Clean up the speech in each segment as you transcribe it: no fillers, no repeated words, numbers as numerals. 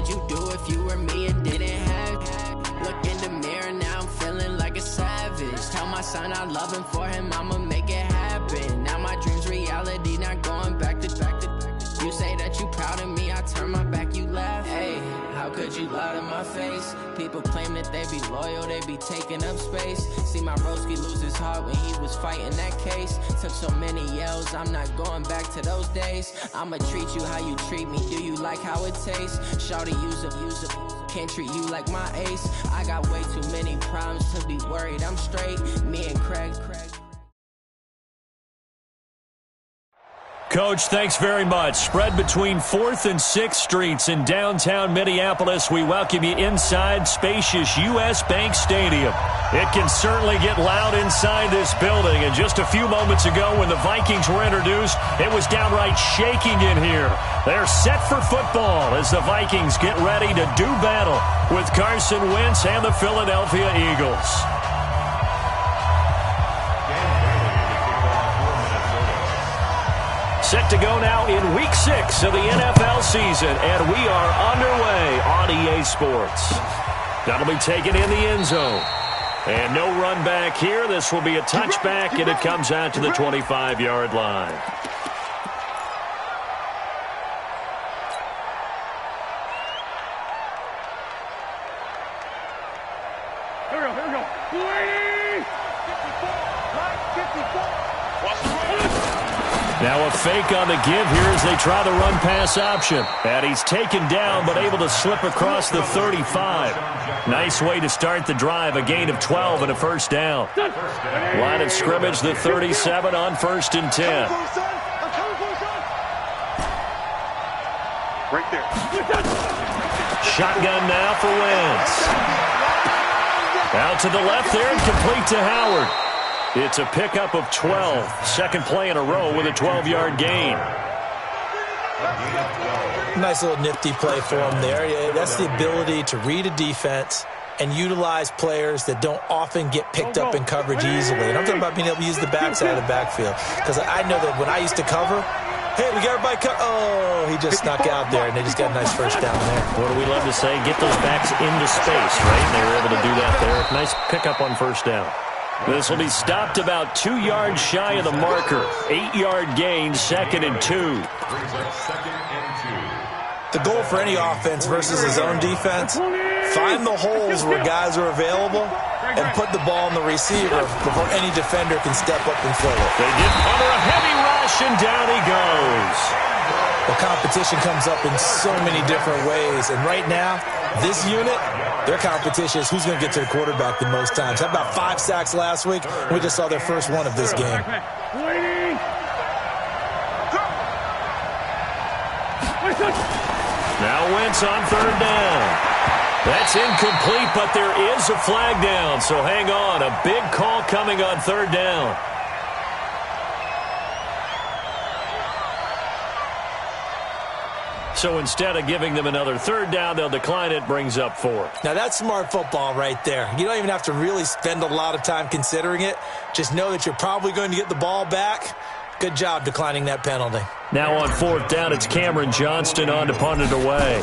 would you do if you were me and didn't have? Look in the mirror, now I'm feeling like a savage. Tell my son I love him, for him I'ma make it happen. Now my dream's reality, not going back to. You say that you proud of me, I turn my back, you laugh. Hey, how could you lie to my face? People claim that they be loyal, they be taking up space. See my broski lose his heart when he was fighting that case. Took so many yells, I'm not going back to those days. I'ma treat you how you treat me, do you like how it tastes? Shawty, use up, can't treat you like my ace. I got way too many problems to be worried, I'm straight. Me and Craig. Coach, thanks very much. Spread between 4th and 6th Streets in downtown Minneapolis. We welcome you inside spacious U.S. Bank Stadium. It can certainly get loud inside this building. And just a few moments ago when the Vikings were introduced, it was downright shaking in here. They're set for football as the Vikings get ready to do battle with Carson Wentz and the Philadelphia Eagles. Set to go now in Week 6 of the NFL season, and we are underway on EA Sports. That'll be taken in the end zone. And no run back here. This will be a touchback, and it comes out to the 25-yard line. Here we go. 54. Now a fake on the give here as they try the run-pass option. And he's taken down but able to slip across the 35. Nice way to start the drive, a gain of 12 and a first down. Line of scrimmage, the 37 on 1st and 10. Right there. Shotgun now for Wentz. Out to the left there and complete to Howard. It's a pickup of 12. Second play in a row with a 12-yard gain. Nice little nifty play for him there. Yeah, that's the ability to read a defense and utilize players that don't often get picked up in coverage easily. And I'm talking about being able to use the backside of the backfield. Because I know that when I used to cover, hey, we got everybody oh, he just snuck out there, and they just got a nice first down there. What do we love to say? Get those backs into space, right? And they were able to do that there. Nice pickup on first down. This will be stopped about 2 yards shy of the marker. 8-yard gain, 2nd and 2. The goal for any offense versus his own defense, find the holes where guys are available and put the ball on the receiver before any defender can step up and fill it. They give Hunter a heavy rush, and down he goes. The competition comes up in so many different ways, and right now, this unit, their competition is who's going to get to the quarterback the most times. How about 5 sacks last week? We just saw their first one of this game. Now Wentz on 3rd down. That's incomplete, but there is a flag down, so hang on. A big call coming on 3rd down. So instead of giving them another 3rd down, they'll decline it, brings up 4. Now that's smart football right there. You don't even have to really spend a lot of time considering it. Just know that you're probably going to get the ball back. Good job declining that penalty. Now on 4th down, it's Cameron Johnston on to punt it away.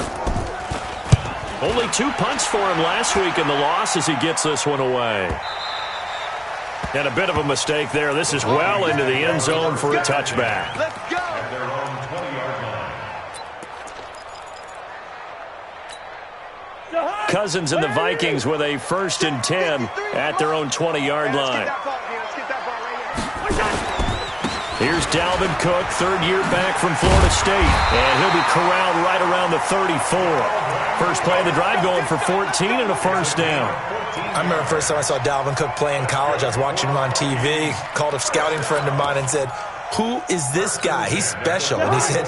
Only 2 punts for him last week in the loss as he gets this one away. And a bit of a mistake there. This is well into the end zone for a touchback. Let's go. Cousins and the Vikings with a 1st and 10 at their own 20-yard line. Here's Dalvin Cook, 3rd year back from Florida State. And he'll be corralled right around the 34. First play of the drive going for 14 and a first down. I remember the first time I saw Dalvin Cook play in college. I was watching him on TV, called a scouting friend of mine and said, "Who is this guy? He's special." And he said,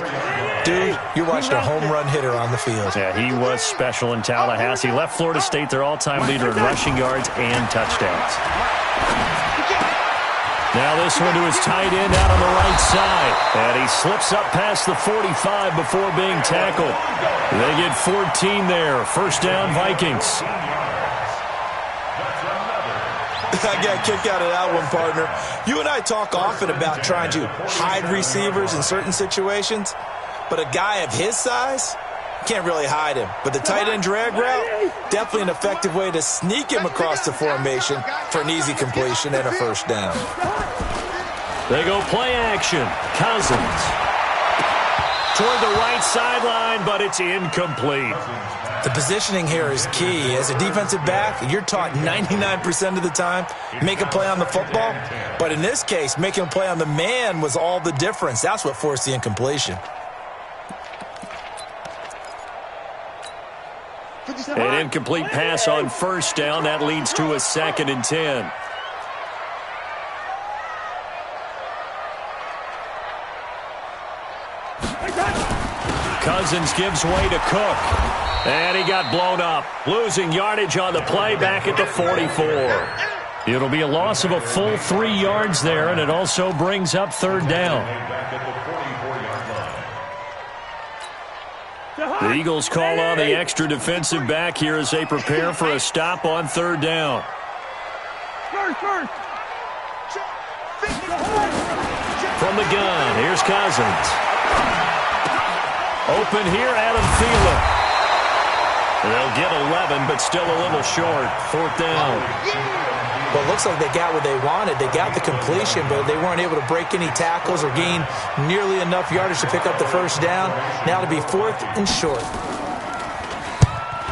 "Dude, you're watching a home run hitter on the field." Yeah, he was special in Tallahassee. Left Florida State their all-time leader in rushing yards and touchdowns. Now this one to his tight end out on the right side. And he slips up past the 45 before being tackled. They get 14 there. First down, Vikings. I got a kick out of that one, partner. You and I talk often about trying to hide receivers in certain situations, but a guy of his size, can't really hide him. But the tight end drag route, definitely an effective way to sneak him across the formation for an easy completion and a first down. They go play action. Cousins toward the right sideline, but it's incomplete. The positioning here is key. As a defensive back, you're taught 99% of the time, make a play on the football. But in this case, making a play on the man was all the difference. That's what forced the incompletion. An incomplete pass on first down. That leads to a 2nd and 10. Cousins gives way to Cook. And he got blown up. Losing yardage on the play back at the 44. It'll be a loss of a full 3 yards there, and it also brings up 3rd down. The Eagles call on the extra defensive back here as they prepare for a stop on 3rd down. From the gun, here's Cousins. Open here, Adam Thielen. They'll get 11, but still a little short. 4th down. Well, it looks like they got what they wanted. They got the completion, but they weren't able to break any tackles or gain nearly enough yardage to pick up the first down. Now to be 4th and short.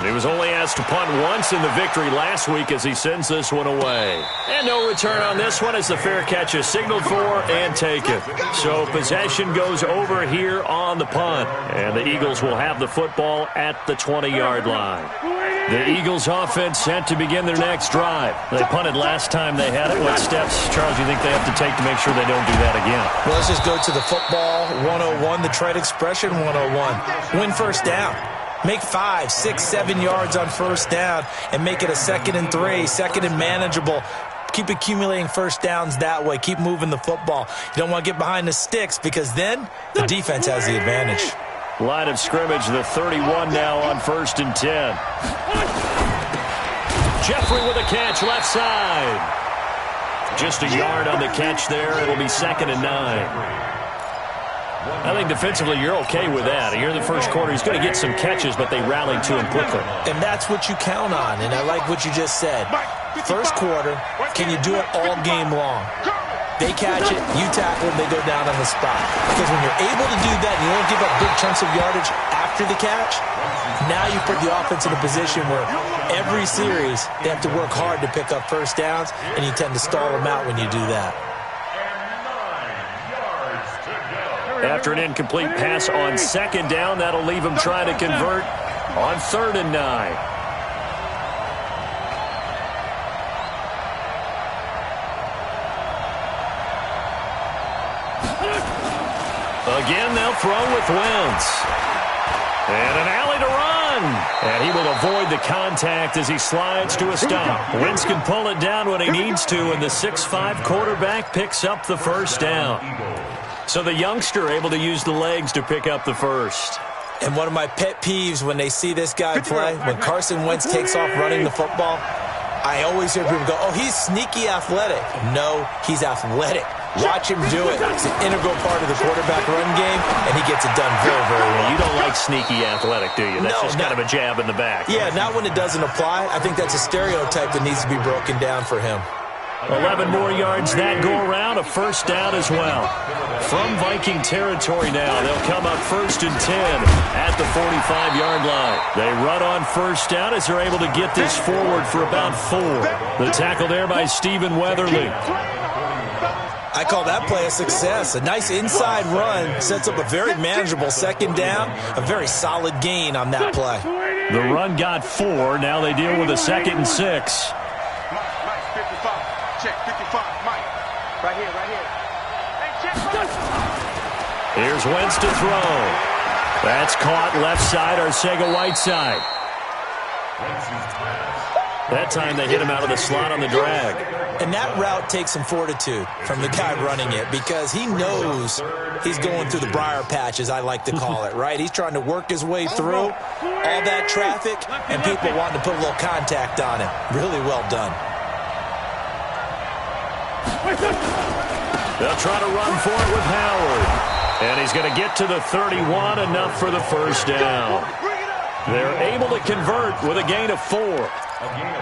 He was only asked to punt once in the victory last week as he sends this one away. And no return on this one as the fair catch is signaled for and taken. So possession goes over here on the punt. And the Eagles will have the football at the 20-yard line. The Eagles offense set to begin their next drive. They punted last time they had it. What steps, Charles, do you think they have to take to make sure they don't do that again? Well, let's just go to the football 101, the trade expression 101. Win first down. Make 5, 6, 7 yards on first down and make it a 2nd and 3, 2nd and manageable. Keep accumulating first downs that way. Keep moving the football. You don't want to get behind the sticks because then the defense has the advantage. Line of scrimmage, the 31 now on 1st and 10. Jeffrey with a catch left side. Just a yard on the catch there. It'll be 2nd and 9. I think defensively you're okay with that. Here in the first quarter, he's going to get some catches, but they rallied to him quickly. And that's what you count on, and I like what you just said. First quarter, can you do it all game long? They catch it, you tackle them, they go down on the spot. Because when you're able to do that and you don't give up big chunks of yardage after the catch, now you put the offense in a position where every series they have to work hard to pick up first downs, and you tend to stall them out when you do that. After an incomplete pass on 2nd down, that'll leave him trying to convert on 3rd and 9. Again, they'll throw with Wentz. And an alley to run. And he will avoid the contact as he slides to a stop. Wentz can pull it down when he needs to, and the 6'5" quarterback picks up the first down. So the youngster able to use the legs to pick up the first. And one of my pet peeves when they see this guy play, when Carson Wentz takes off running the football, I always hear people go, oh, he's sneaky athletic. No, he's athletic. Watch him do it. It's an integral part of the quarterback run game, and he gets it done very, very well. You don't like sneaky athletic, do you? That's just kind of a jab in the back. Yeah, not when it doesn't apply. I think that's a stereotype that needs to be broken down for him. 11 more yards that go around, a first down as well. From Viking territory now, they'll come up 1st and 10 at the 45-yard line. They run on first down as they're able to get this forward for about 4. The tackle there by Stephen Weatherly. I call that play a success. A nice inside run sets up a very manageable 2nd down, a very solid gain on that play. The run got 4. Now they deal with a 2nd and 6. Check 55, Mike. Right here, right here. Hey, check. Here's Wentz to throw. That's caught left side, Arcega-Whiteside. That time they hit him out of the slot on the drag. And that route takes some fortitude from the guy running it because he knows he's going through the briar patch, as I like to call it, right? He's trying to work his way through all that traffic and people wanting to put a little contact on him. Really well done. They'll try to run for it with Howard. And he's going to get to the 31, enough for the first down. They're able to convert with a gain of 4.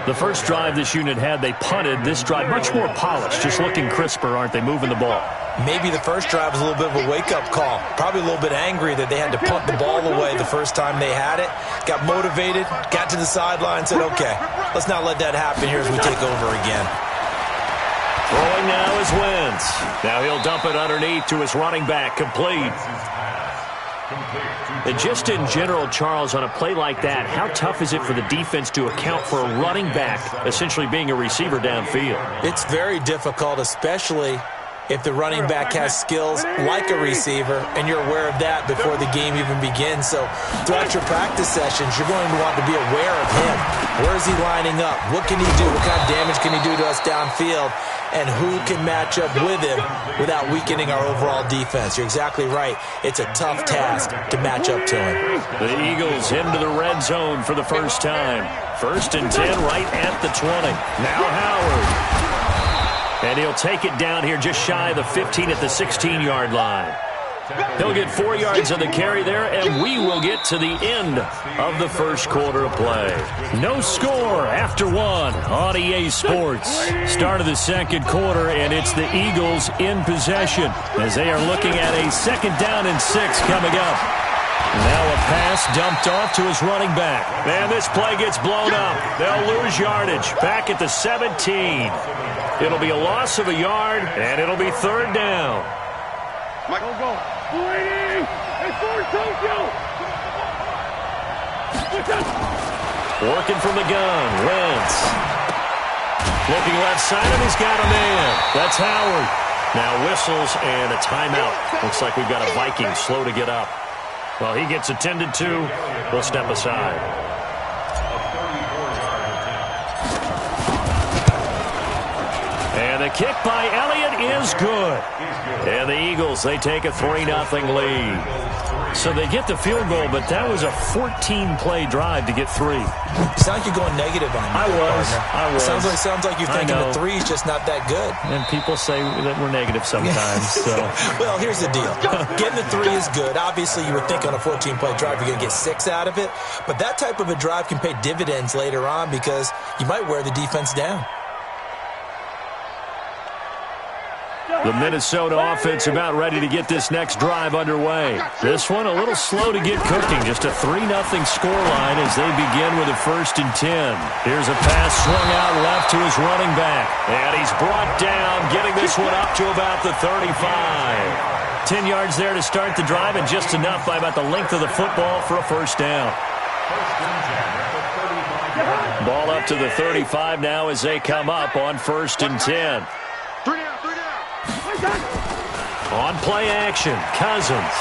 The first drive this unit had, they punted. This drive, much more polished, just looking crisper, aren't they, moving the ball? Maybe the first drive was a little bit of a wake-up call. Probably a little bit angry that they had to punt the ball away the first time they had it. Got motivated, got to the sideline, said, okay, let's not let that happen here as we take over again. Throwing now is Wentz. Now he'll dump it underneath to his running back, complete. And just in general, Charles, on a play like that, how tough is it for the defense to account for a running back essentially being a receiver downfield? It's very difficult, especially if the running back has skills like a receiver, and you're aware of that before the game even begins. So throughout your practice sessions, you're going to want to be aware of him. Where is he lining up? What can he do? What kind of damage can he do to us downfield? And who can match up with him without weakening our overall defense? You're exactly right. It's a tough task to match up to him. The Eagles into the red zone for the first time. 1st and 10 right at the 20. Now Howard. And he'll take it down here just shy of the 15 at the 16-yard line. He'll get 4 yards on the carry there, and we will get to the end of the first quarter of play. No score after 1 on EA Sports. Start of the second quarter, and it's the Eagles in possession as they are looking at a 2nd down and 6 coming up. Now a pass dumped off to his running back. And this play gets blown up. They'll lose yardage back at the 17. It'll be a loss of a yard, and it'll be 3rd down. Go. Working from the gun, Wentz. Looking left side, and he's got a man. That's Howard. Now whistles and a timeout. Looks like we've got a Viking slow to get up. Well, he gets attended to. We'll step aside. And the kick by Elliott is good. And the Eagles, they take a 3-0 lead. So they get the field goal, but that was a 14-play drive to get 3. You sound like you're going negative on me. I was. Sounds like you're thinking the 3 is just not that good. And people say that we're negative sometimes. So. Well, here's the deal. Getting the 3 is good. Obviously, you would think on a 14-play drive you're going to get 6 out of it. But that type of a drive can pay dividends later on because you might wear the defense down. The Minnesota offense about ready to get this next drive underway. This one a little slow to get cooking. Just a 3-0 scoreline as they begin with a 1st and 10. Here's a pass swung out left to his running back. And he's brought down, getting this one up to about the 35. 10 yards there to start the drive, and just enough by about the length of the football for a 1st down. Ball up to the 35 now as they come up on 1st and 10. On play action, Cousins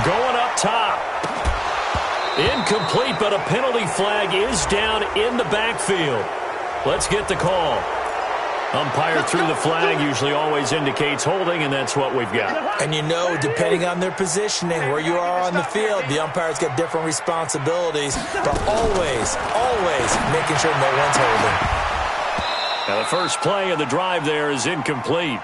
going up top. Incomplete, but a penalty flag is down in the backfield. Let's get the call. Umpire threw the flag, usually always indicates holding, and that's what we've got. And you know, depending on their positioning, where you are on the field, the umpire's got different responsibilities, but always making sure no one's holding. Now the first play of the drive there is incomplete.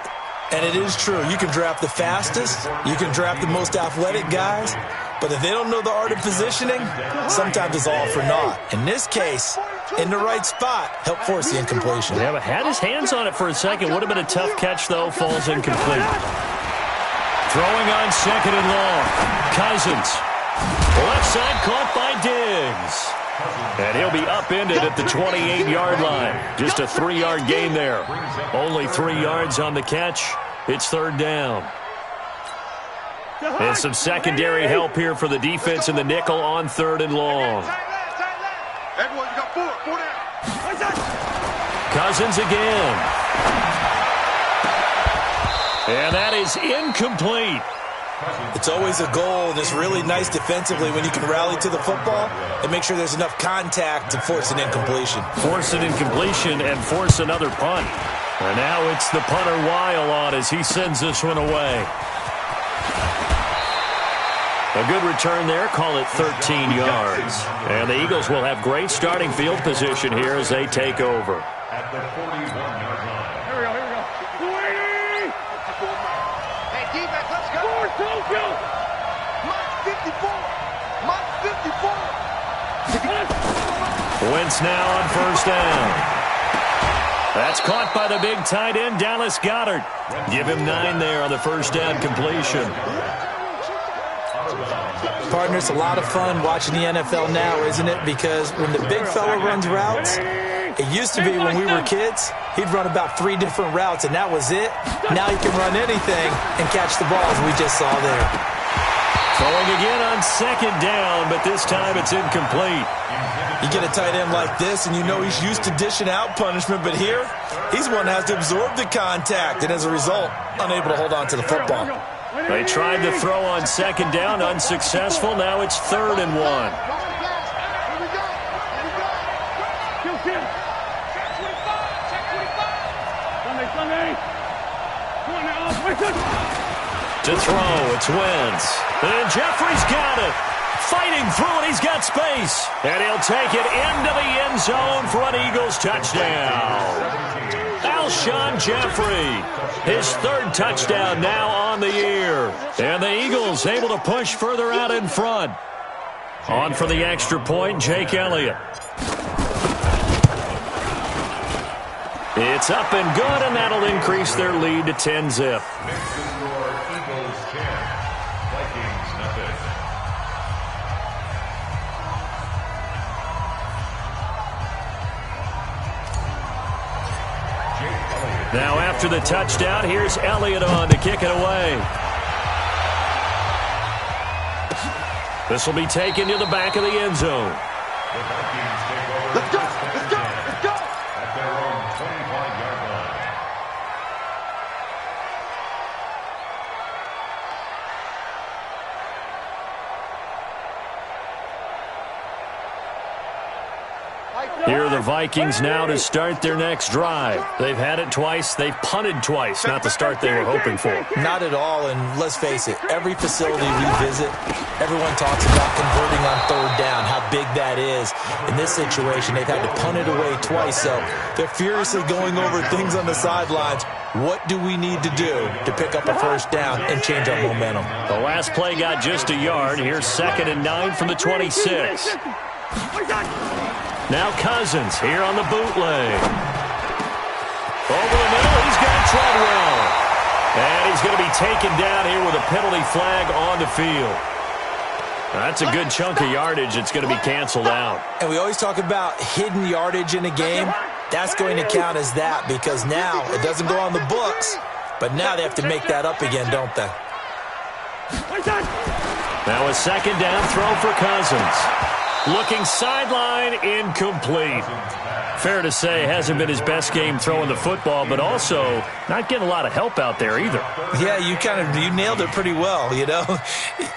And it is true. You can draft the fastest. You can draft the most athletic guys. But if they don't know the art of positioning, sometimes it's all for naught. In this case, in the right spot, help force the incompletion. Yeah, but had his hands on it for a second. Would have been a tough catch, though. Falls incomplete. Throwing on 2nd and long. Cousins. Left side caught by Diggs. And he'll be upended at the 28-yard line. Just a 3-yard gain there. Only 3 yards on the catch. It's 3rd down. And some secondary help here for the defense in the nickel on 3rd and long. Cousins again. And that is incomplete. It's always a goal, and it's really nice defensively when you can rally to the football and make sure there's enough contact to force an incompletion. Force an incompletion and force another punt. And now it's the punter Weil on as he sends this one away. A good return there, call it 13 yards. And the Eagles will have great starting field position here as they take over. At the 41-yard line. Here we go. Hey, defense, let's go. Mark 54. Wentz now on first down. That's caught by the big tight end, Dallas Goedert. Give him 9 there on the first down completion. Partner, it's a lot of fun watching the NFL now, isn't it? Because when the big fella runs routes, it used to be when we were kids, he'd run about 3 different routes, and that was it. Now he can run anything and catch the balls we just saw there. Throwing again on second down, but this time it's incomplete. You get a tight end like this, and you know he's used to dishing out punishment, but here, he's one that has to absorb the contact, and as a result, unable to hold on to the football. They tried to throw on second down, unsuccessful. Now it's 3rd and 1. To throw, it's Wentz. And Jeffrey's got it. Fighting through it, he's got space. And he'll take it into the end zone for an Eagles touchdown. Alshon Jeffrey, his 3rd touchdown now on the year. And the Eagles able to push further out in front. On for the extra point, Jake Elliott. It's up and good, and that'll increase their lead to 10-zip. Now after the touchdown, here's Elliott on to kick it away. This will be taken to the back of the end zone. Let's go! Let's go! Let's go! At their own 25-yard line. Here are the Vikings now to start their next drive. They've had it twice. They've punted twice. Not the start they were hoping for. Not at all, and let's face it, every facility we visit, everyone talks about converting on 3rd down, how big that is. In this situation, they've had to punt it away twice, so they're furiously going over things on the sidelines. What do we need to do to pick up a first down and change our momentum? The last play got just a yard. Here's 2nd and 9 from the 26. Now Cousins here on the bootleg. Over the middle, he's got Treadwell. And he's going to be taken down here with a penalty flag on the field. That's a good chunk of yardage. It's going to be canceled out. And we always talk about hidden yardage in a game. That's going to count as that because now it doesn't go on the books, but now they have to make that up again, don't they? Now a 2nd down throw for Cousins. Looking sideline, incomplete. Fair to say, hasn't been his best game throwing the football, but also not getting a lot of help out there either. Yeah, you nailed it pretty well, you know.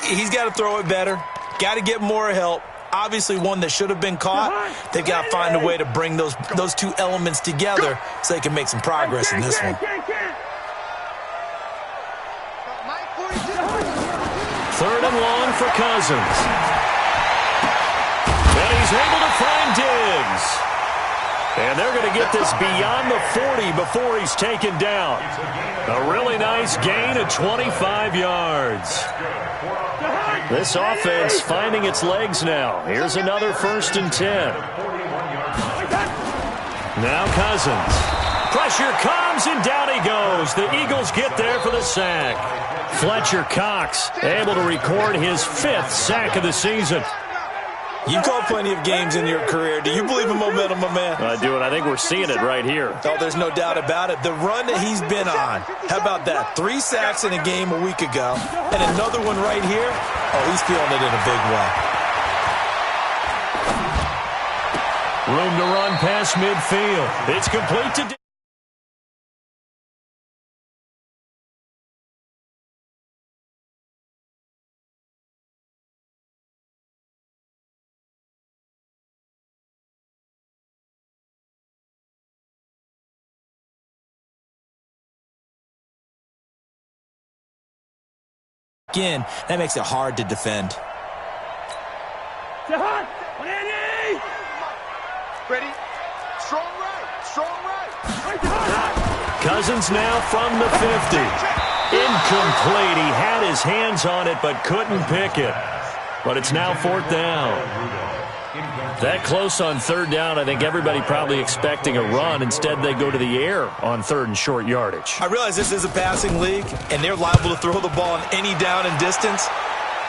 He's got to throw it better, got to get more help. Obviously one that should have been caught. They've got to find a way to bring those 2 elements together so they can make some progress in this one. 3rd and long for Cousins. And he's able to find Diggs. And they're going to get this beyond the 40 before he's taken down. A really nice gain of 25 yards. This offense finding its legs now. Here's another 1st and 10. Now Cousins. Pressure comes, and down he goes. The Eagles get there for the sack. Fletcher Cox able to record his 5th sack of the season. You've called plenty of games in your career. Do you believe in momentum, my man? I do, and I think we're seeing it right here. Oh, there's no doubt about it. The run that he's been on, how about that? 3 sacks in a game a week ago, and another one right here. Oh, he's feeling it in a big way. Room to run past midfield. It's complete to... Again, that makes it hard to defend. Ready? Strong right. Strong right. Cousins now from the 50. Incomplete. He had his hands on it but couldn't pick it. But it's now 4th down. That close on third down, I think everybody probably expecting a run. Instead, they go to the air on third and short yardage. I realize this is a passing league, and they're liable to throw the ball on any down and distance.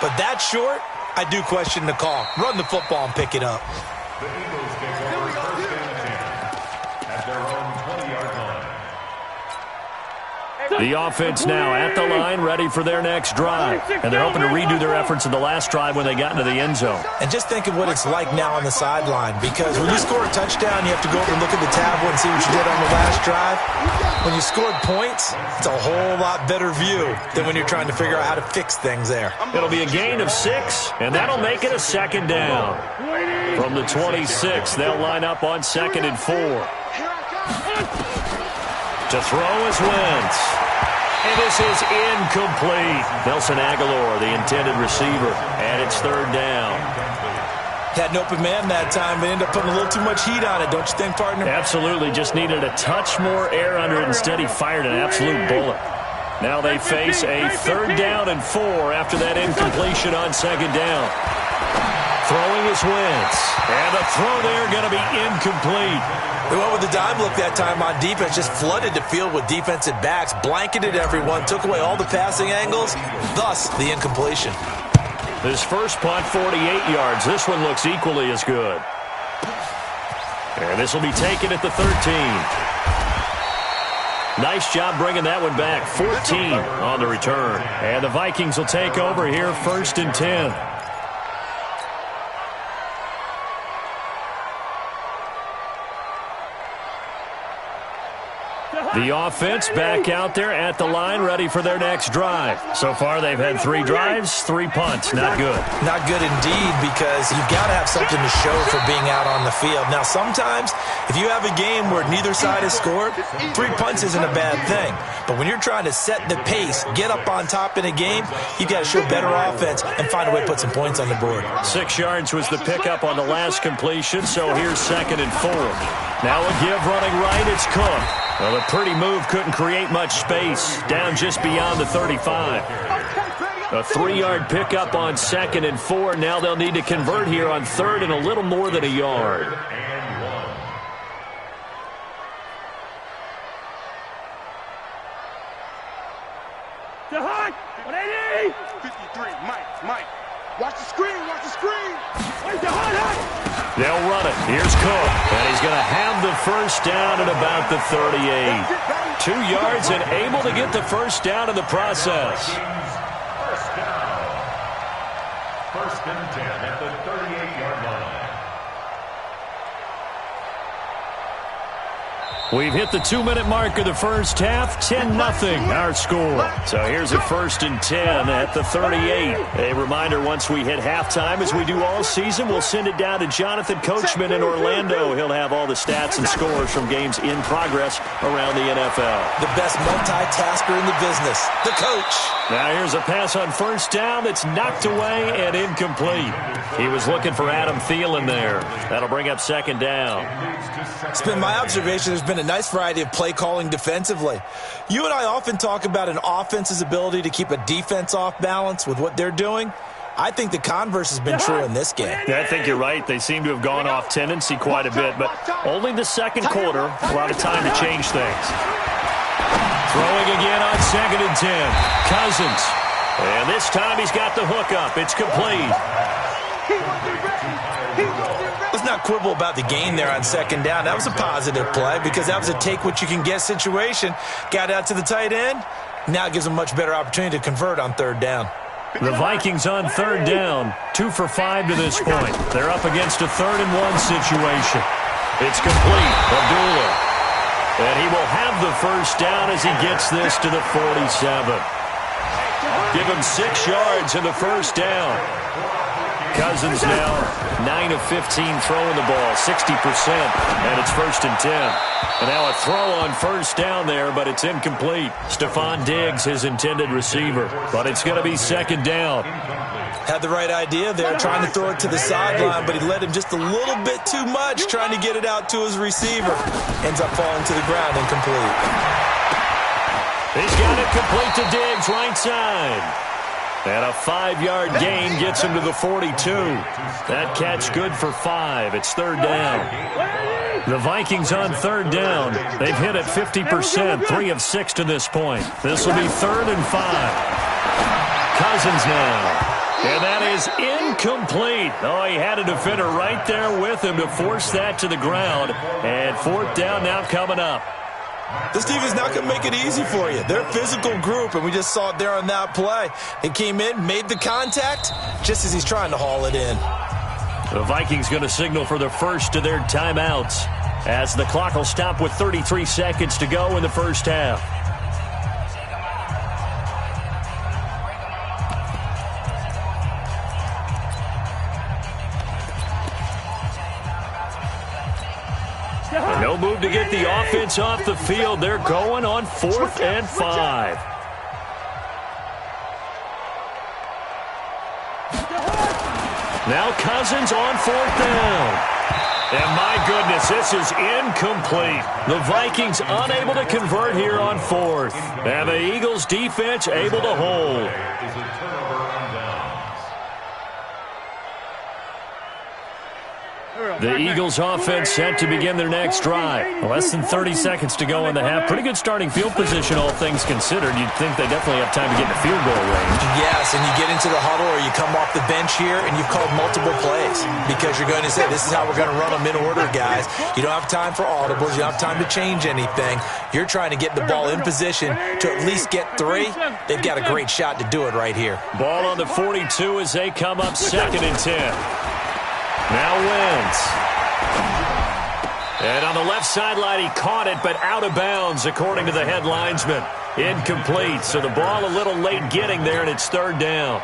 But that short, I do question the call. Run the football and pick it up. The Eagles take over first and 10 at their own 20-yard line. The offense now at the line, ready for their next drive. And they're hoping to redo their efforts in the last drive when they got into the end zone. And just think of what it's like now on the sideline, because when you score a touchdown, you have to go over and look at the tablet and see what you did on the last drive. When you scored points, it's a whole lot better view than when you're trying to figure out how to fix things there. It'll be a gain of 6, and that'll make it a second down. From the 26, they'll line up on 2nd and 4. To throw is Wentz. And this is incomplete. Nelson Aguilar, the intended receiver, and it's third down. Had an open man that time, but ended up putting a little too much heat on it, don't you think, partner? Absolutely. Just needed a touch more air under it. Instead, he fired an absolute bullet. Now they face a third down and 4 after that incompletion on second down. Throwing is Wentz. And the throw there going to be incomplete. They went with the dime look that time on defense, just flooded the field with defensive backs, blanketed everyone, took away all the passing angles, thus the incompletion. This first punt, 48 yards. This one looks equally as good. And this will be taken at the 13. Nice job bringing that one back. 14 on the return. And the Vikings will take over here, 1st and 10. The offense back out there at the line, ready for their next drive. So far, they've had 3 drives, 3 punts. Not good. Not good indeed, because you've got to have something to show for being out on the field. Now, sometimes, if you have a game where neither side has scored, 3 punts isn't a bad thing. But when you're trying to set the pace, get up on top in a game, you've got to show better offense and find a way to put some points on the board. 6 yards was the pickup on the last completion, so here's 2nd and 4. Now a give running right, it's Cook. Well, a pretty move couldn't create much space. Down just beyond the 35. A 3-yard pickup on 2nd and 4. Now they'll need to convert here on 3rd and a little more than a yard. To Hunt! 180! 53, Mike. Watch the screen, Where's the Hunt? They'll run it. Here's Cook. And he's going to have the first down at about the 38. 2 yards and able to get the first down in the process. First down. 1st and 10 at the 38-yard line. We've hit the 2-minute mark of the first half. 10-0 our score. So here's a 1st and 10 at the 38. A reminder, once we hit halftime, as we do all season, we'll send it down to Jonathan Coachman in Orlando. He'll have all the stats and scores from games in progress around the NFL. The best multitasker in the business, the coach. Now here's a pass on first down that's knocked away and incomplete. He was looking for Adam Thielen there. That'll bring up 2nd down. It's been my observation there's been a nice variety of play calling defensively. You and I often talk about an offense's ability to keep a defense off balance with what they're doing. I think the converse has been true in this game. Yeah, I think you're right. They seem to have gone off tendency quite a bit, but only the second quarter, a lot of time to change things. Throwing again on 2nd and 10. Cousins. And this time he's got the hook up. It's complete. Let's not quibble about the gain there on 2nd down. That was a positive play because that was a take-what-you-can-get situation. Got out to the tight end. Now it gives them a much better opportunity to convert on 3rd down. The Vikings on 3rd down. 2 for 5 to this point. They're up against a 3rd and 1 situation. It's complete. Abdullah. And he will have the first down as he gets this to the 47. Give him 6 yards in the first down. Cousins now 9 of 15 throwing the ball, 60%, and it's 1st and 10. And now a throw on first down there, but it's incomplete. Stephon Diggs, his intended receiver, but it's going to be 2nd down. Had the right idea there, trying to throw it to the sideline, but he led him just a little bit too much, trying to get it out to his receiver. Ends up falling to the ground, incomplete. He's got it complete to Diggs, right side. And a 5-yard gain gets him to the 42. That catch good for 5. It's third down. The Vikings on third down. They've hit it 50%, 3 of 6 to this point. This will be 3rd and 5. Cousins now. And that is incomplete. Oh, he had a defender right there with him to force that to the ground. And 4th down now coming up. This team is not going to make it easy for you. They're a physical group, and we just saw it there on that play. He came in, made the contact, just as he's trying to haul it in. The Vikings going to signal for the first of their timeouts as the clock will stop with 33 seconds to go in the first half. No move to get the offense off the field. They're going on 4th and 5. Now Cousins on 4th down. And my goodness, this is incomplete. The Vikings unable to convert here on 4th. And the Eagles defense able to hold. The Eagles offense set to begin their next drive. Less than 30 seconds to go in the half. Pretty good starting field position, all things considered. You'd think they definitely have time to get in the field goal range. Yes, and you get into the huddle or you come off the bench here and you've called multiple plays because you're going to say, this is how we're going to run them in order, guys. You don't have time for audibles. You don't have time to change anything. You're trying to get the ball in position to at least get 3. They've got a great shot to do it right here. Ball on the 42 as they come up 2nd and 10. Now Wentz. And on the left sideline, he caught it, but out of bounds, according to the head linesman. Incomplete, so the ball a little late getting there, and it's 3rd down.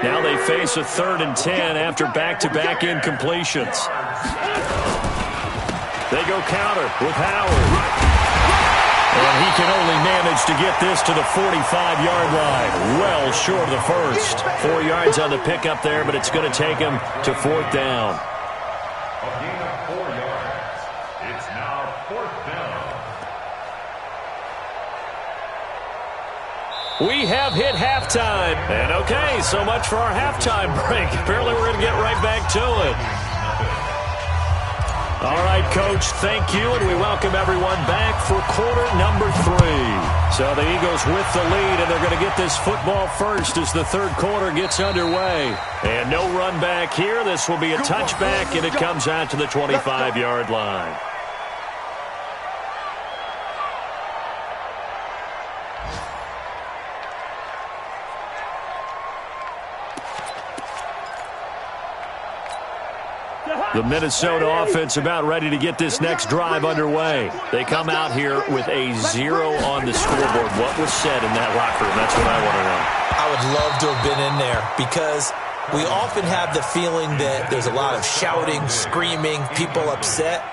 Now they face a 3rd and 10 after back-to-back incompletions. They go counter with Howard. And he can only manage to get this to the 45-yard line. Well short of the first. 4 yards on the pickup there, but it's going to take him to 4th down. A gain of 4 yards. It's now 4th down. We have hit halftime. And okay, so much for our halftime break. Apparently we're going to get right back to it. All right, Coach, thank you, and we welcome everyone back for quarter number 3. So the Eagles with the lead, and they're going to get this football first as the 3rd quarter gets underway. And no run back here. This will be a touchback, and it comes out to the 25-yard line. The Minnesota offense about ready to get this next drive underway. They come out here with a 0 on the scoreboard. What was said in that locker room? That's what I want to know. I would love to have been in there because we often have the feeling that there's a lot of shouting, screaming, people upset.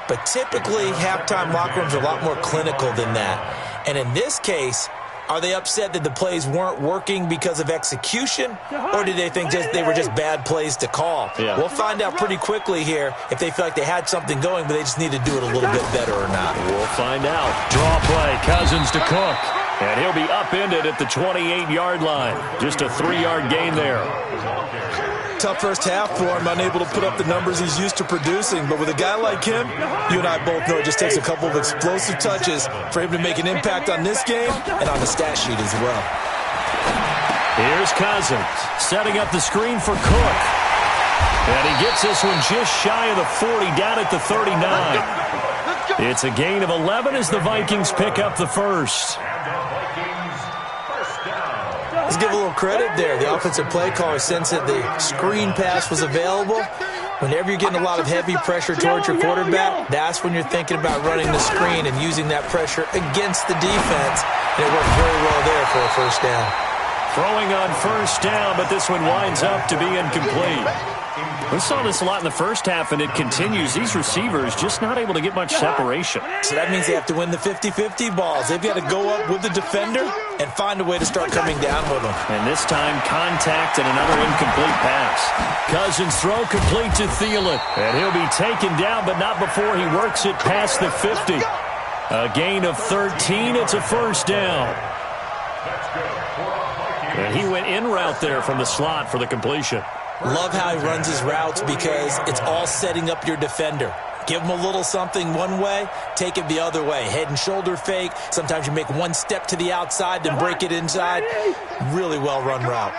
But typically, halftime locker rooms are a lot more clinical than that. And in this case, are they upset that the plays weren't working because of execution, or did they think they were just bad plays to call? Yeah. We'll find out pretty quickly here if they feel like they had something going, but they just need to do it a little bit better or not. We'll find out. Draw play, Cousins to Cook. And he'll be upended at the 28-yard line. Just a 3-yard gain there. Tough first half for him, unable to put up the numbers he's used to producing. But with a guy like him, you and I both know it just takes a couple of explosive touches for him to make an impact on this game and on the stat sheet as well. Here's Cousins setting up the screen for Cook. And he gets this one just shy of the 40, down at the 39. It's a gain of 11 as the Vikings pick up the first. Let's give a little credit there. The offensive play caller sensed that the screen pass was available. Whenever you're getting a lot of heavy pressure towards your quarterback, that's when you're thinking about running the screen and using that pressure against the defense. And it worked very well there for a first down. Throwing on first down, but this one winds up to be incomplete. We saw this a lot in the first half, and it continues. These receivers just not able to get much separation. So that means they have to win the 50-50 balls. They've got to go up with the defender and find a way to start coming down with them. And this time, contact and another incomplete pass. Cousins throw complete to Thielen. And he'll be taken down, but not before he works it past the 50. A gain of 13. It's a first down. And he went in route there from the slot for the completion. Love how he runs his routes because it's all setting up your defender. Give him a little something one way, take it the other way. Head and shoulder fake. Sometimes you make one step to the outside, then break it inside. Really well-run route.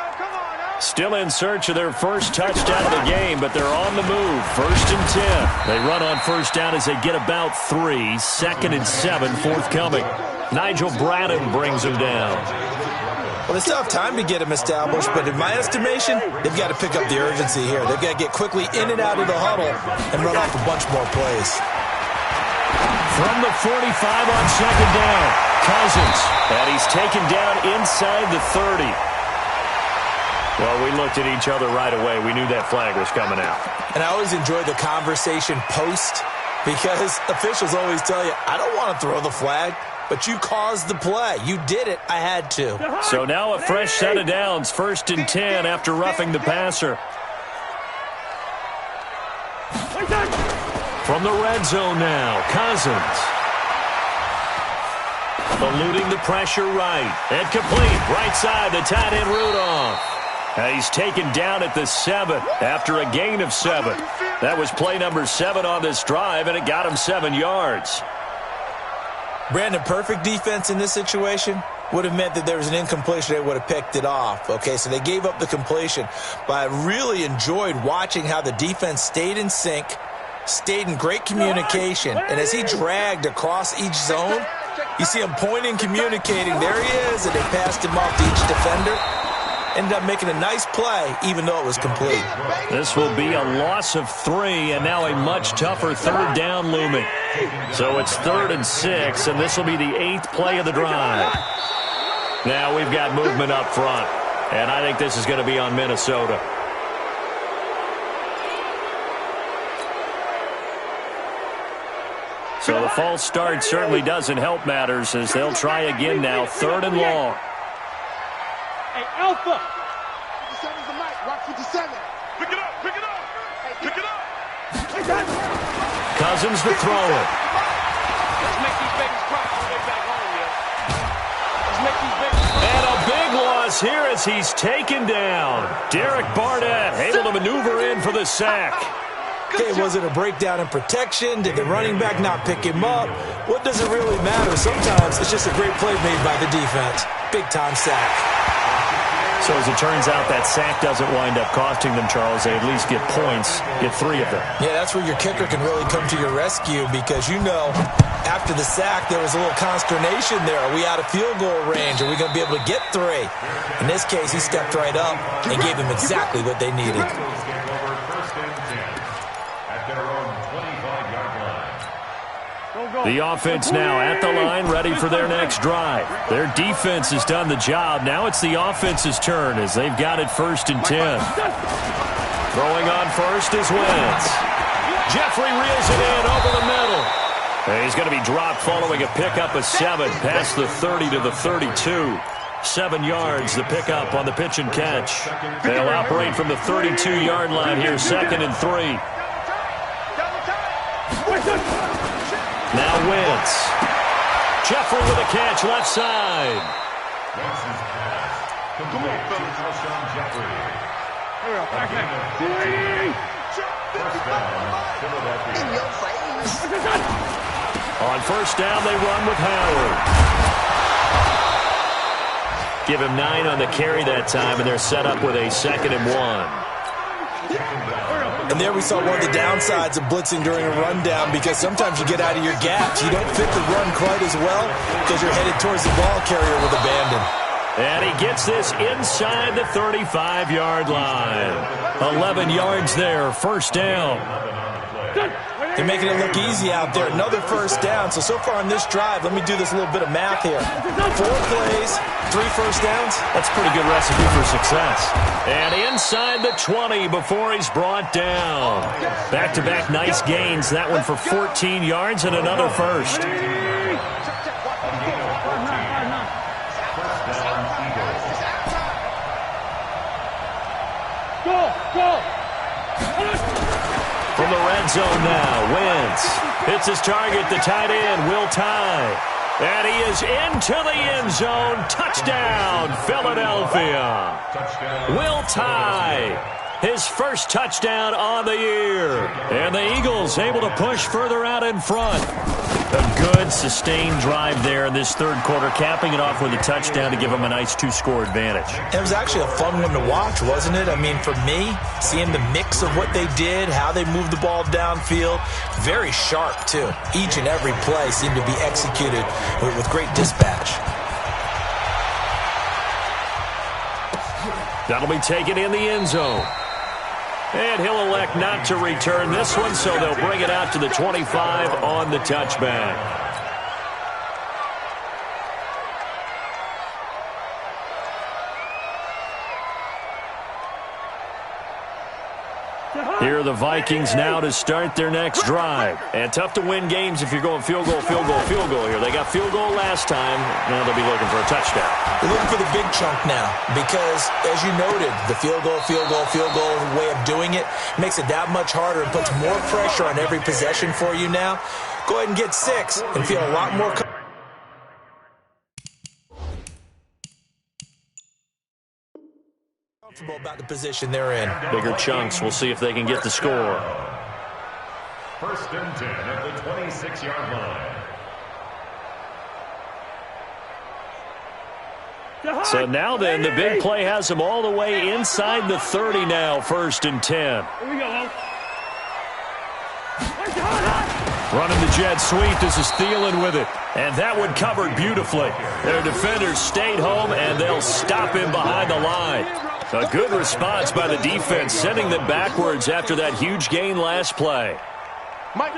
Still in search of their first touchdown of the game, but they're on the move. 1st and 10. They run on first down as they get about 3. 2nd and 7 forthcoming. Nigel Bradham brings them down. Well, they still have time to get him established, but in my estimation, they've got to pick up the urgency here. They've got to get quickly in and out of the huddle and run off a bunch more plays. From the 45 on 2nd down, Cousins. And he's taken down inside the 30. Well, we looked at each other right away. We knew that flag was coming out. And I always enjoy the conversation post because officials always tell you, I don't want to throw the flag. But you caused the play. You did it. I had to. So now a fresh set of downs. 1st and 10 after roughing the passer. From the red zone now, Cousins. Eluding the pressure right. And complete. Right side, the tight end Rudolph. And he's taken down at the 7 after a gain of 7. That was play number 7 on this drive, and it got him 7 yards. Brandon, perfect defense in this situation would have meant that there was an incompletion. They would have picked it off. Okay, so they gave up the completion. But I really enjoyed watching how the defense stayed in sync, stayed in great communication. And as he dragged across each zone, you see him pointing, communicating. There he is, and they passed him off to each defender. Ended up making a nice play, even though it was complete. This will be a loss of 3, and now a much tougher 3rd down looming. So it's 3rd and 6, and this will be the 8th play of the drive. Now we've got movement up front, and I think this is going to be on Minnesota. So the false start certainly doesn't help matters as they'll try again now, 3rd and long. Hey, Alpha! 57's the mic. Rock 57. Pick it up, pick it up. Hey, pick it up. Cousins to throw it. Let's make these babies cry on the way back home, yo. Let's make these babies cry. And a big loss here as he's taken down. Derek Barnett able to maneuver in for the sack. Okay, was it a breakdown in protection? Did the running back not pick him up? What does it really matter? Sometimes it's just a great play made by the defense. Big-time sack. So as it turns out, that sack doesn't wind up costing them, Charles. They at least get points, get 3 of them. Yeah, that's where your kicker can really come to your rescue because, you know, after the sack, there was a little consternation there. Are we out of field goal range? Are we going to be able to get 3? In this case, he stepped right up and gave them exactly what they needed. The offense now at the line, ready for their next drive. Their defense has done the job. Now it's the offense's turn as they've got it 1st and 10. Throwing on first is Wentz. Jeffrey reels it in over the middle. And he's going to be dropped following a pickup of 7 past the 30 to the 32. 7 yards, the pickup on the pitch and catch. They'll operate from the 32-yard line here, 2nd and 3. Now Wentz. Jeffrey with a catch left side. On first down, they run with Howard. Give him 9 on the carry that time, and they're set up with a 2nd and 1. And there we saw one of the downsides of blitzing during a rundown because sometimes you get out of your gaps. You don't fit the run quite as well because you're headed towards the ball carrier with abandon. And he gets this inside the 35-yard line. 11 yards there, first down. They're making it look easy out there. Another first down. So far on this drive, let me do this little bit of math here. 4 plays, 3 first downs. That's a pretty good recipe for success. And inside the 20 before he's brought down. Back-to-back nice gains. That one for 14 yards and another first. From the red zone now, Wentz hits his target, the tight end, Will Tye. And he is into the end zone. Touchdown, Philadelphia. Will Tye, his first touchdown on the year. And the Eagles able to push further out in front. A good, sustained drive there in this third quarter, capping it off with a touchdown to give them a nice two-score advantage. It was actually a fun one to watch, wasn't it? I mean, for me, seeing the mix of what they did, how they moved the ball downfield, very sharp, too. Each and every play seemed to be executed with great dispatch. That'll be taken in the end zone. And he'll elect not to return this one, so they'll bring it out to the 25 on the touchback. Here are the Vikings now to start their next drive. And tough to win games if you're going field goal, field goal, field goal here. They got field goal last time. Now they'll be looking for a touchdown. They're looking for the big chunk now because, as you noted, the field goal way of doing it makes it that much harder and puts more pressure on every possession for you now. Go ahead and get 6 and feel a lot more comfortable about the position they're in. Bigger chunks. We'll see if they can get the score. First and 10 at the 26-yard line. So now then, the big play has them all the way inside the 30 now, first and 10. Here we go. Running the jet sweep. This is Thielen with it. And that one covered beautifully. Their defenders stayed home, and they'll stop him behind the line. A good response by the defense, sending them backwards after that huge gain last play. Mike,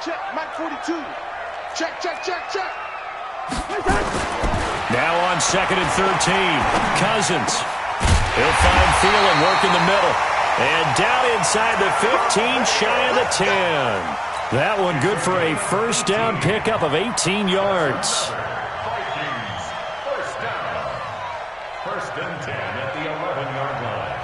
check, Mike 42. Check. Now on second and 13, Cousins. He'll find Thielen working the middle. And down inside the 15, shy of the 10. That one good for a first down pickup of 18 yards. Vikings, first down. First and 10 at the 11-yard line.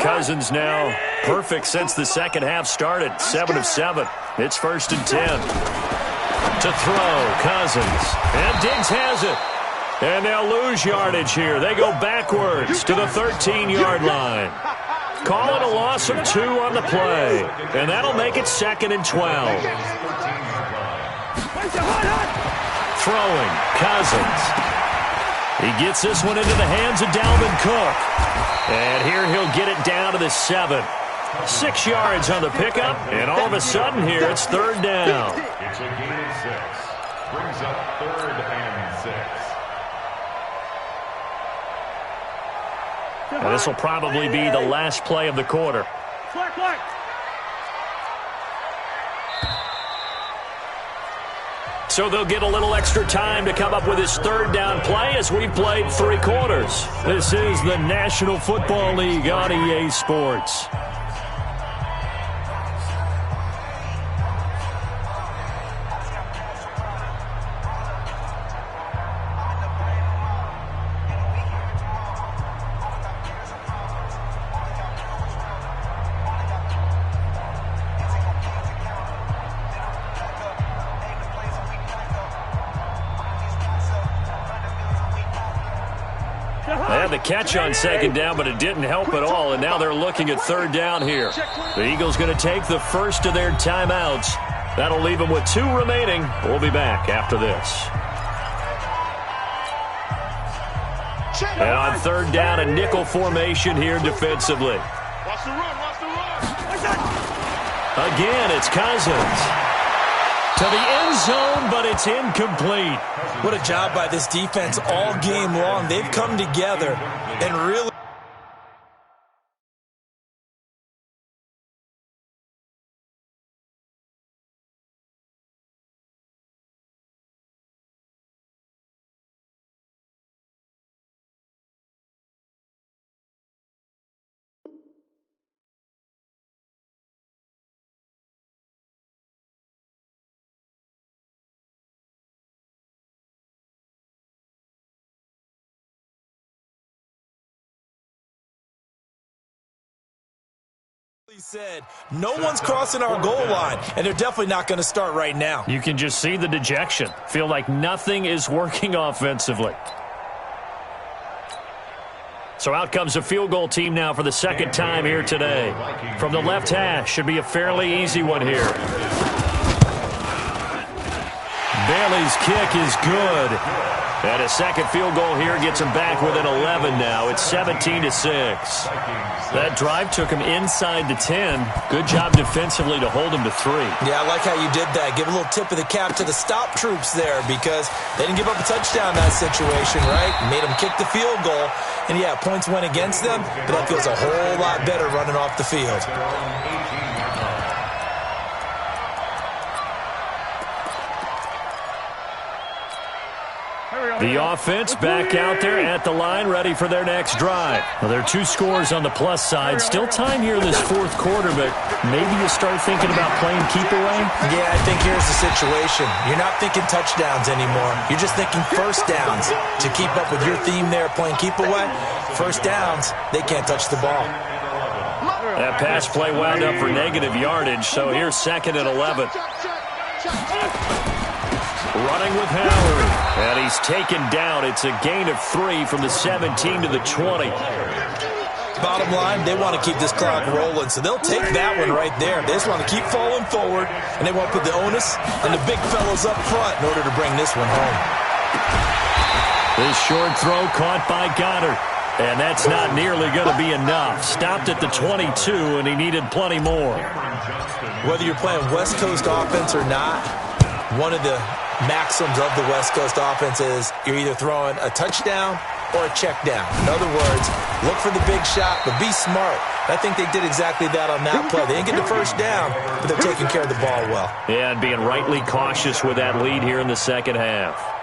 Cousins now perfect since the second half started. 7 of 7. It's first and 10. To throw, Cousins. And Diggs has it. And they'll lose yardage here. They go backwards to the 13-yard line. Call it a loss of 2 on the play. And that'll make it second and 12. Throwing, Cousins. He gets this one into the hands of Dalvin Cook. And here he'll get it down to the 7. 6 yards on the pickup, and all of a sudden here it's third down. It's a gain of 6. Brings up third and 6. And this will probably be the last play of the quarter. So they'll get a little extra time to come up with his third down play as we've played 3 quarters. This is the National Football League on EA Sports. They had the catch on second down, but it didn't help at all, and now they're looking at third down here. The Eagles going to take the first of their timeouts. That'll leave them with 2 remaining. We'll be back after this. And on third down, a nickel formation here defensively. Watch the run. Again, it's Cousins. To the end zone, but it's incomplete. What a job by this defense all game long. They've come together and really said, no one's crossing our goal line, and they're definitely not going to start right now. You can just see the dejection. Feel like nothing is working offensively. So out comes a field goal team now for the second time here today. From the left hash, should be a fairly easy one here. Bailey's kick is good. And a second field goal here gets him back within 11 now. It's 17-6. That drive took him inside the 10. Good job defensively to hold him to 3. Yeah, I like how you did that. Give a little tip of the cap to the stop troops there because they didn't give up a touchdown in that situation, right? Made them kick the field goal. And, yeah, points went against them, but that feels a whole lot better running off the field. The offense back out there at the line, ready for their next drive. Well, there are 2 scores on the plus side. Still time here in this fourth quarter, but maybe you start thinking about playing keep away? Yeah, I think here's the situation. You're not thinking touchdowns anymore. You're just thinking first downs. To keep up with your theme there, playing keep away, first downs, they can't touch the ball. That pass play wound up for negative yardage, so here's 2nd and 11. Running with Howard, and he's taken down. It's a gain of 3 from the 17 to the 20. Bottom line, they want to keep this clock rolling, so they'll take that one right there. They just want to keep falling forward, and they want to put the onus on the big fellas up front in order to bring this one home. This short throw caught by Goddard, and that's not nearly going to be enough. Stopped at the 22, and he needed plenty more. Whether you're playing West Coast offense or not, one of the maxims of the West Coast offense is you're either throwing a touchdown or a check down. In other words, look for the big shot, but be smart. I think they did exactly that on that play. They didn't get the first down, but they're taking care of the ball well. Yeah, and being rightly cautious with that lead here in the second half.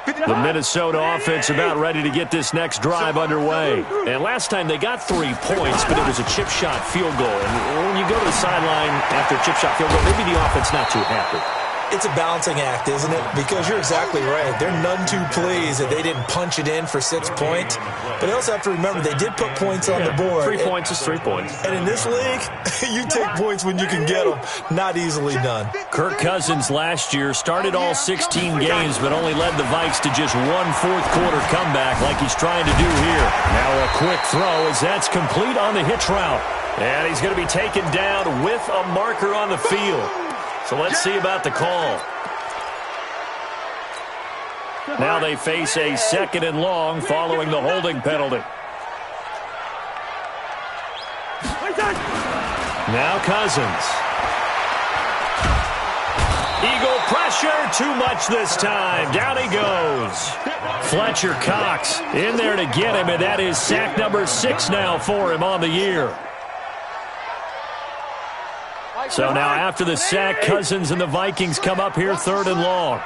The Minnesota offense about ready to get this next drive underway. And last time they got 3 points, but it was a chip shot field goal. And when you go to the sideline after a chip shot field goal, maybe the offense not too happy. It's a balancing act, isn't it? Because you're exactly right. They're none too pleased that they didn't punch it in for 6 points. But they also have to remember they did put points on the board. 3 points is 3 points. And in this league, you take points when you can get them. Not easily done. Kirk Cousins last year started all 16 games, but only led the Vikes to just 1 fourth-quarter comeback like he's trying to do here. Now a quick throw as that's complete on the hitch route. And he's going to be taken down with a marker on the field. So let's see about the call. Now they face a 2nd and long following the holding penalty. Now Cousins. Eagle pressure, too much this time. Down he goes. Fletcher Cox in there to get him, and that is sack number 6 now for him on the year. So now after the sack, Cousins and the Vikings come up here 3rd and long.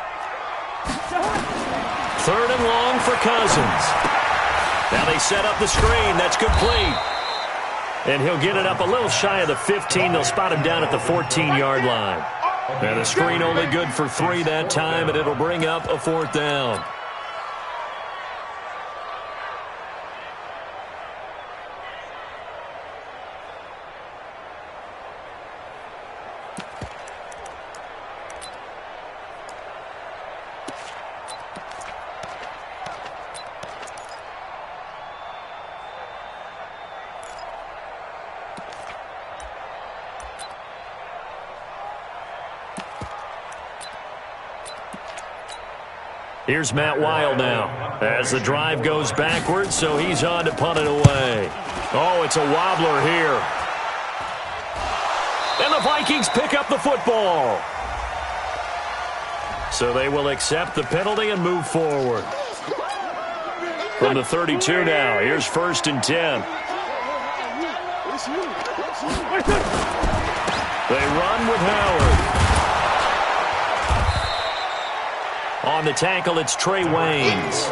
3rd and long for Cousins. Now they set up the screen. That's complete. And he'll get it up a little shy of the 15. They'll spot him down at the 14-yard line. And the screen only good for 3 that time, and it'll bring up a 4th down. Here's Matt Wild now as the drive goes backwards, so he's on to punt it away. Oh, it's a wobbler here. And the Vikings pick up the football. So they will accept the penalty and move forward. From the 32 now, here's 1st and 10. They run with Howard. On the tackle, it's Trey Waynes.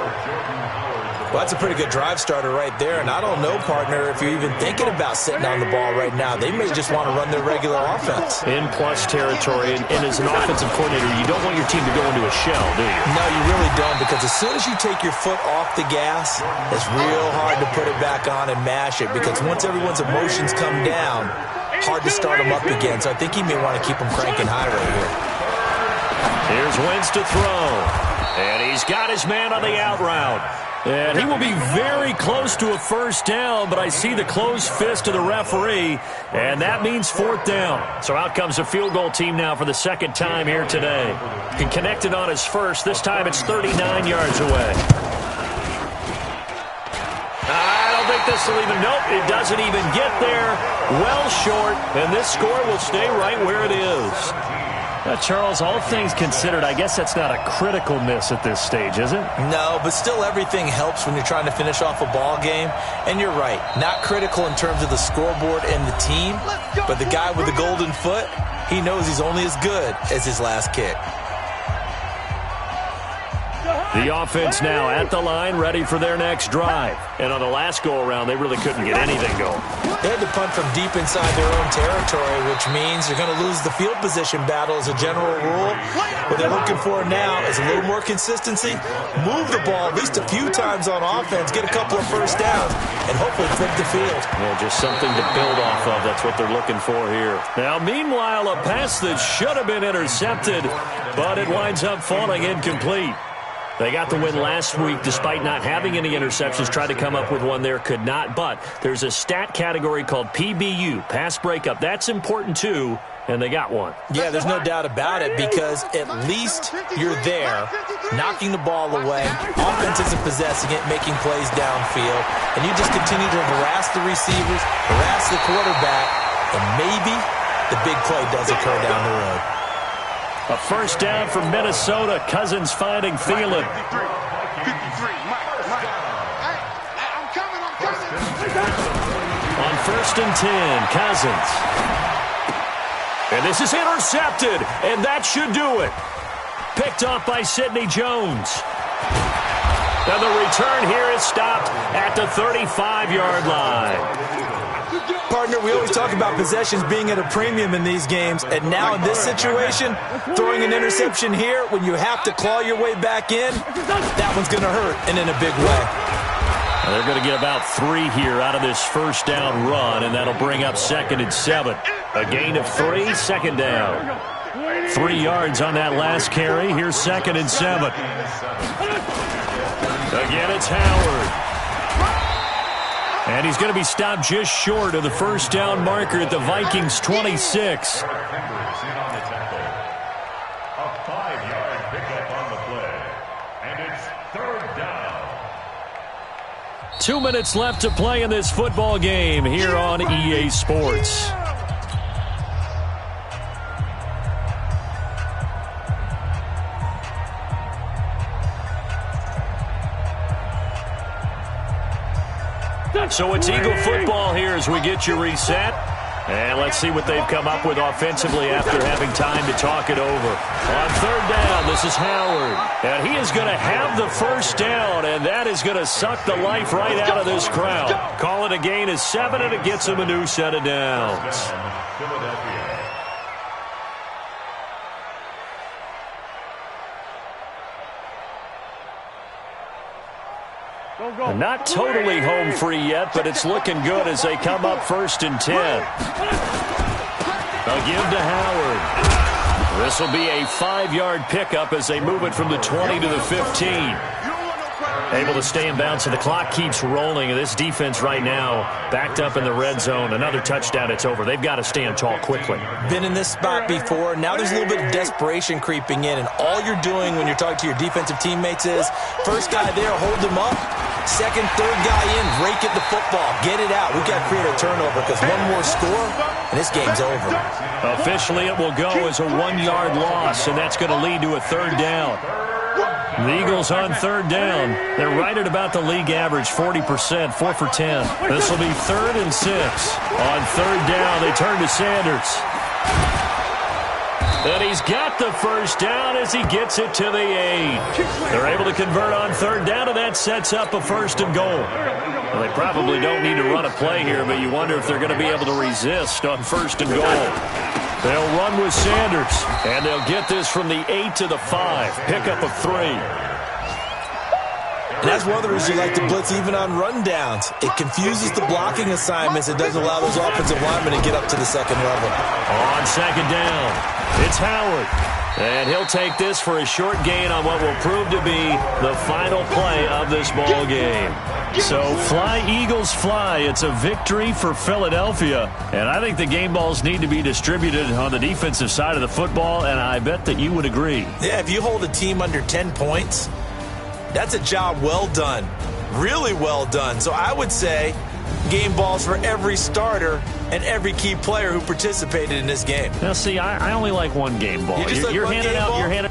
Well, that's a pretty good drive starter right there. And I don't know, partner, if you're even thinking about sitting on the ball right now. They may just want to run their regular offense. In plus territory, and as an offensive coordinator, you don't want your team to go into a shell, do you? No, you really don't, because as soon as you take your foot off the gas, it's real hard to put it back on and mash it, because once everyone's emotions come down, hard to start them up again. So I think he may want to keep them cranking high right here. Here's Wentz to throw. And he's got his man on the out route. And he will be very close to a first down, but I see the closed fist of the referee, and that means fourth down. So out comes the field goal team now for the second time here today. He connected on his first. This time it's 39 yards away. I don't think this will even, nope, it doesn't even get there. Well short, and this score will stay right where it is. Charles, all things considered, I guess that's not a critical miss at this stage, is it? No, but still everything helps when you're trying to finish off a ball game. And you're right, not critical in terms of the scoreboard and the team, but the guy with the golden foot, he knows he's only as good as his last kick. The offense now at the line, ready for their next drive. And on the last go-around, they really couldn't get anything going. They had to punt from deep inside their own territory, which means they're going to lose the field position battle as a general rule. What they're looking for now is a little more consistency, move the ball at least a few times on offense, get a couple of first downs, and hopefully flip the field. Yeah, just something to build off of. That's what they're looking for here. Now, meanwhile, a pass that should have been intercepted, but it winds up falling incomplete. They got the win last week despite not having any interceptions. Tried to come up with one there, could not. But there's a stat category called PBU, pass breakup. That's important too, and they got one. Yeah, there's no doubt about it, because at least you're there, knocking the ball away. Offense isn't possessing it, making plays downfield. And you just continue to harass the receivers, harass the quarterback, and maybe the big play does occur down the road. A first down for Minnesota. Cousins finding Thielen. 53, Mike. I'm coming. On first and 10, Cousins. And this is intercepted, and that should do it. Picked off by Sidney Jones. And the return here is stopped at the 35-yard line. Partner, we always talk about possessions being at a premium in these games, and now in this situation, throwing an interception here when you have to claw your way back in, that one's going to hurt, and in a big way. They're going to get about 3 here out of this first down run, and that'll bring up 2nd and 7. A gain of 3, second down. 3 yards on that last carry. Here's 2nd and 7. Again, it's Howard. And he's going to be stopped just short of the first down marker at the Vikings' 26. A 5-yard pickup on the play. And it's 3rd down. 2 minutes left to play in this football game here on EA Sports. So it's Eagle football here as we get you reset. And let's see what they've come up with offensively after having time to talk it over. On 3rd down, this is Howard. And he is going to have the first down, and that is going to suck the life right out of this crowd. Call it a gain of 7, and it gets him a new set of downs. Not totally home free yet, but it's looking good as they come up 1st and 10. They'll give to Howard. This will be a 5-yard pickup as they move it from the 20 to the 15. Able to stay in bounds, so the clock keeps rolling. And this defense right now backed up in the red zone. Another touchdown, it's over. They've got to stand tall quickly. Been in this spot before. Now there's a little bit of desperation creeping in. And all you're doing when you're talking to your defensive teammates is, first guy there, hold him up. Second, third guy in, rake at the football. Get it out. We've got to create a turnover because one more score, and this game's over. Officially, it will go as a 1-yard loss, and that's going to lead to a 3rd down. The Eagles on 3rd down. They're right at about the league average, 40%, 4 for 10. This will be 3rd and 6. On 3rd down, they turn to Sanders. And he's got the first down as he gets it to the 8. They're able to convert on third down, and that sets up a 1st and goal. Well, they probably don't need to run a play here, but you wonder if they're going to be able to resist on 1st and goal. They'll run with Sanders, and they'll get this from the 8 to the 5. Pickup of 3. And that's one of the reasons you like to blitz even on rundowns. It confuses the blocking assignments. It doesn't allow those offensive linemen to get up to the second level. On 2nd down, it's Howard. And he'll take this for a short gain on what will prove to be the final play of this ball game. So fly, Eagles, fly. It's a victory for Philadelphia. And I think the game balls need to be distributed on the defensive side of the football, and I bet that you would agree. Yeah, if you hold a team under 10 points, that's a job well done. Really well done. So I would say game balls for every starter and every key player who participated in this game. Now, see, I only like one game ball. You're handing